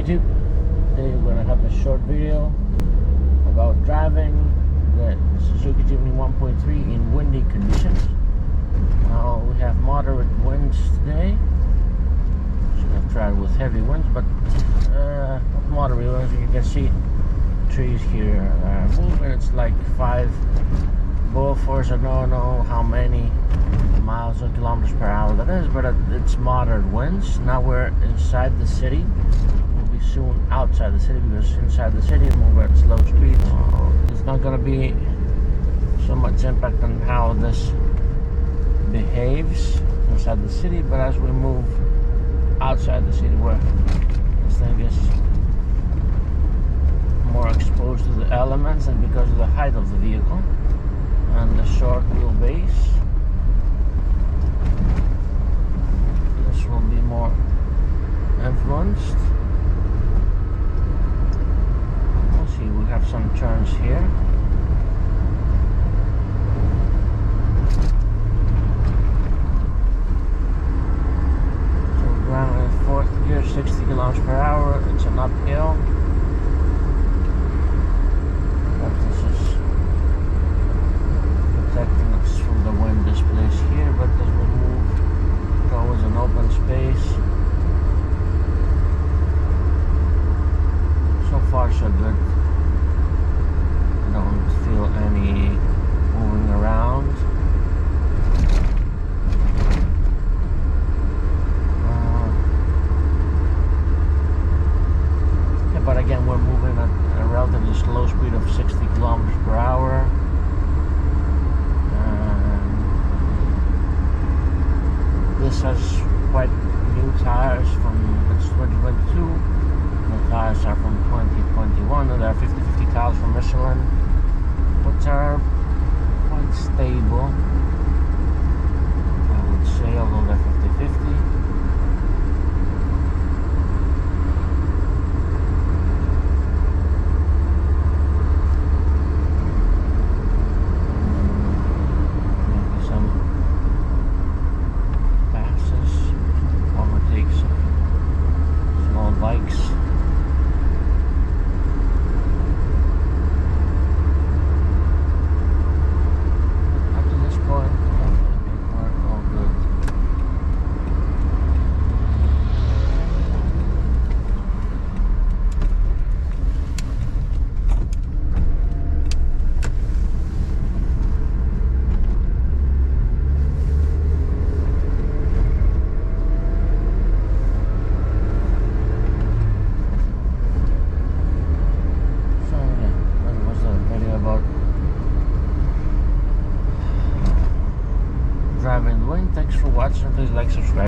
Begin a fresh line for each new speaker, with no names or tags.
YouTube? Today we're gonna have a short video about driving the Suzuki Jimny 1.3 in windy conditions. Now we have moderate winds today. Should have tried with heavy winds, but moderate winds. You can see trees here moving. It's like 5 Beauforts. I don't know how many miles or kilometers per hour that is, but it's moderate winds. Now we're inside the city. We'll be soon outside the city, because inside the city move at slow speeds. It's not going to be so much impact on how this behaves inside the city, but as we move outside the city, where this thing is more exposed to the elements, and because of the height of the vehicle and the short wheelbase, this will be more influenced. We'll see, we have some turns here. So we're going in 4th gear, 60 kilometers per hour. It's an uphill. This is protecting us from the wind displays here, but as we move towards an open space, so far so good. I don't feel any moving around. But again, we're moving at a relatively slow speed of 60 kilometers per hour. This has quite new tires from, it's 2022. The tires are from 2021, and they're 50/50 tires from Michelin, which are quite stable, I would say, although they're 50/50. Bikes. Up to this point, we're all good. Driving the wind. Thanks for watching. Please like, subscribe.